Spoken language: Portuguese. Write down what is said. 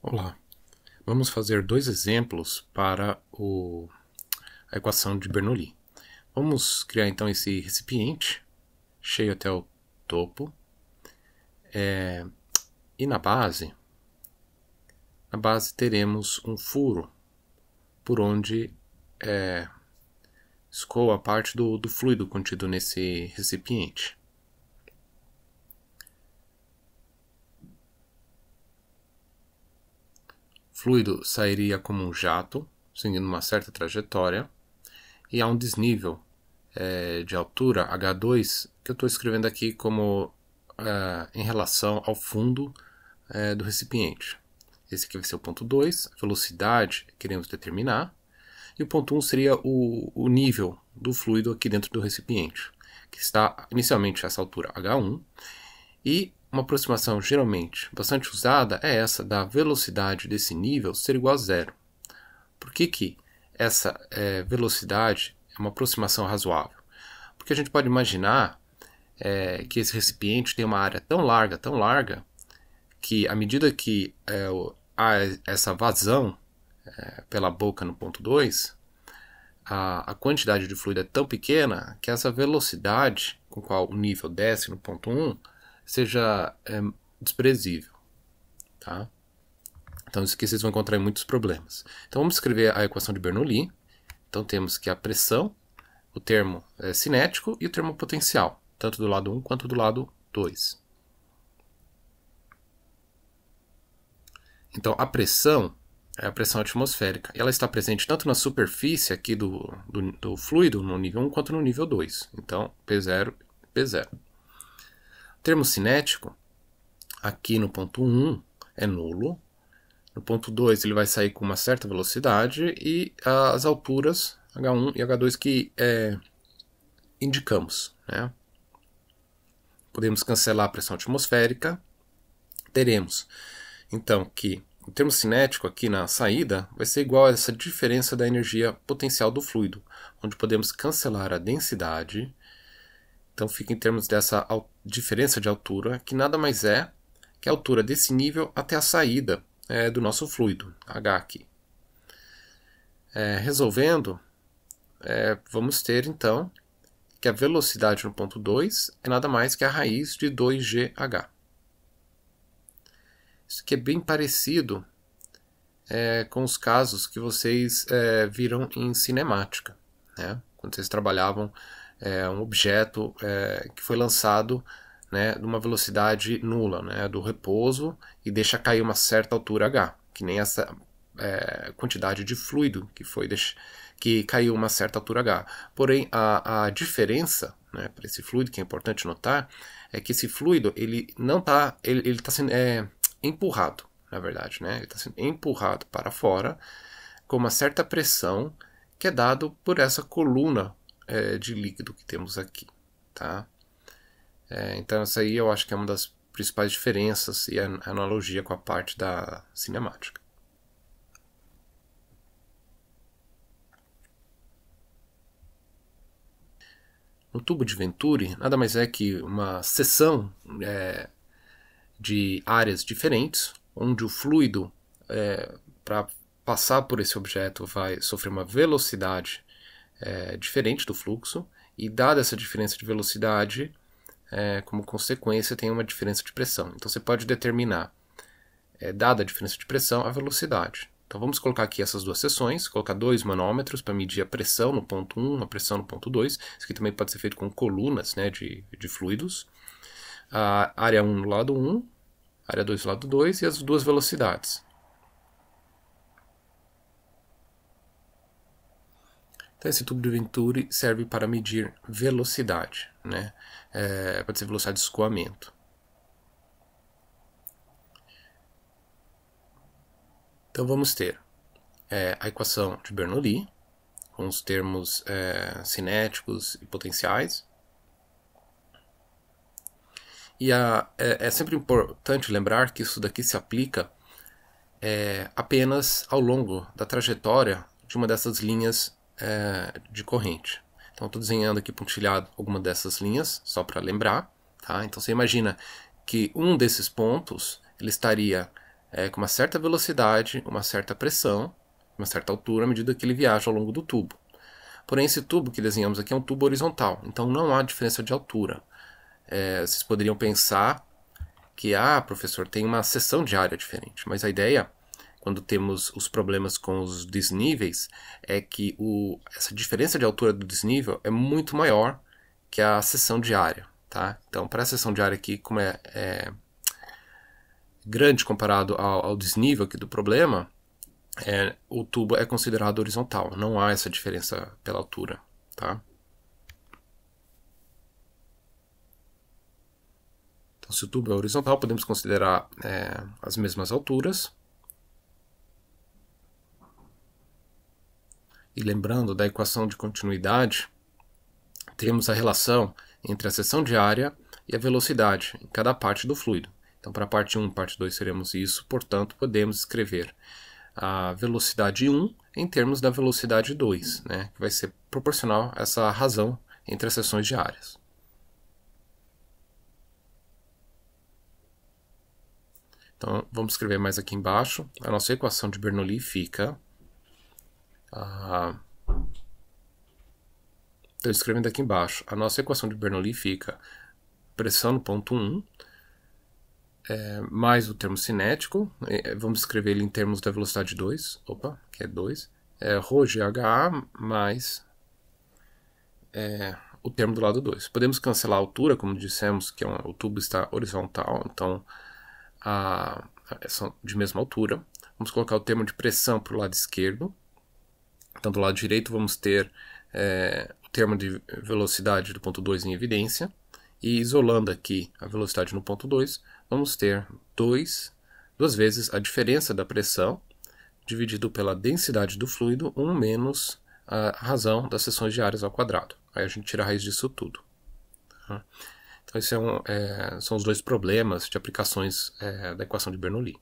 Olá, vamos fazer dois exemplos para a equação de Bernoulli. Vamos criar então esse recipiente cheio até o topo e na base teremos um furo por onde escoa a parte do fluido contido nesse recipiente. O fluido sairia como um jato, seguindo uma certa trajetória, e há um desnível de altura, H2, que eu estou escrevendo aqui como em relação ao fundo do recipiente. Esse aqui vai ser o ponto 2, a velocidade que queremos determinar, e o ponto 1 seria o nível do fluido aqui dentro do recipiente, que está inicialmente a essa altura H1, e uma aproximação geralmente bastante usada é essa da velocidade desse nível ser igual a zero. Por que essa velocidade é uma aproximação razoável? Porque a gente pode imaginar que esse recipiente tem uma área tão larga, que à medida que há essa vazão pela boca no ponto 2, a quantidade de fluido é tão pequena que essa velocidade com qual o nível desce no ponto 1 seja desprezível. Tá? Então isso aqui vocês vão encontrar em muitos problemas. Então vamos escrever a equação de Bernoulli. Então temos que a pressão, o termo cinético e o termo potencial, tanto do lado 1 quanto do lado 2. Então a pressão é a pressão atmosférica. Ela está presente tanto na superfície aqui do fluido, no nível 1, quanto no nível 2. Então P0 e P0. O termo cinético, aqui no ponto 1, é nulo. No ponto 2 ele vai sair com uma certa velocidade e as alturas H1 e H2 que indicamos. Né? Podemos cancelar a pressão atmosférica. Teremos então que o termo cinético aqui na saída vai ser igual a essa diferença da energia potencial do fluido, onde podemos cancelar a densidade. Então fica em termos dessa diferença de altura, que nada mais é que a altura desse nível até a saída do nosso fluido, H aqui. Resolvendo, vamos ter então que a velocidade no ponto 2 é nada mais que a raiz de 2GH. Isso aqui é bem parecido com os casos que vocês viram em cinemática, né? Quando vocês trabalhavam um objeto que foi lançado numa velocidade nula, do repouso, e deixa cair uma certa altura H, que nem essa quantidade de fluido que caiu uma certa altura H. Porém, a diferença para esse fluido, que é importante notar, é que esse fluido ele não está, ele está sendo empurrado, na verdade, ele está sendo empurrado para fora com uma certa pressão que é dado por essa coluna de líquido que temos aqui, tá? Então essa aí eu acho que é uma das principais diferenças e a analogia com a parte da cinemática. No tubo de Venturi nada mais é que uma seção de áreas diferentes, onde o fluido, para passar por esse objeto, vai sofrer uma velocidade diferente do fluxo, e dada essa diferença de velocidade, como consequência tem uma diferença de pressão. Então você pode determinar, dada a diferença de pressão, a velocidade. Então vamos colocar aqui essas duas seções, colocar 2 manômetros para medir a pressão no ponto 1, a pressão no ponto 2. Isso aqui também pode ser feito com colunas de fluidos. A área 1 no lado 1, área 2 no lado 2 e as duas velocidades. Então esse tubo de Venturi serve para medir velocidade, pode ser velocidade de escoamento. Então vamos ter a equação de Bernoulli, com os termos cinéticos e potenciais. E é sempre importante lembrar que isso daqui se aplica apenas ao longo da trajetória de uma dessas linhas de corrente. Então estou desenhando aqui pontilhado alguma dessas linhas, só para lembrar. Tá? Então você imagina que um desses pontos ele estaria com uma certa velocidade, uma certa pressão, uma certa altura, à medida que ele viaja ao longo do tubo. Porém, esse tubo que desenhamos aqui é um tubo horizontal, então não há diferença de altura. Vocês poderiam pensar que, professor, tem uma seção de área diferente, mas a ideia, quando temos os problemas com os desníveis, é que essa diferença de altura do desnível é muito maior que a seção de área. Tá? Então, para a seção de área aqui, como é grande comparado ao desnível aqui do problema, o tubo é considerado horizontal, não há essa diferença pela altura. Tá? Então, se o tubo é horizontal, podemos considerar as mesmas alturas. E lembrando da equação de continuidade, temos a relação entre a seção de área e a velocidade em cada parte do fluido. Então, para a parte 1 e parte 2 teremos isso, portanto, podemos escrever a velocidade 1 em termos da velocidade 2, né, que vai ser proporcional a essa razão entre as seções de áreas. Então, vamos escrever mais aqui embaixo. A nossa equação de Bernoulli fica... Estou escrevendo aqui embaixo. A nossa equação de Bernoulli fica pressão no ponto 1, mais o termo cinético. Vamos escrever ele em termos da velocidade 2. Opa, que é 2. ρGHA mais o termo do lado 2. Podemos cancelar a altura, como dissemos, que o tubo está horizontal, então são de mesma altura. Vamos colocar o termo de pressão para o lado esquerdo. Então, do lado direito, vamos ter o termo de velocidade do ponto 2 em evidência. E isolando aqui a velocidade no ponto 2, vamos ter duas vezes a diferença da pressão dividido pela densidade do fluido, 1 menos a razão das seções de áreas ao quadrado. Aí a gente tira a raiz disso tudo. Então, esses são os dois problemas de aplicações da equação de Bernoulli.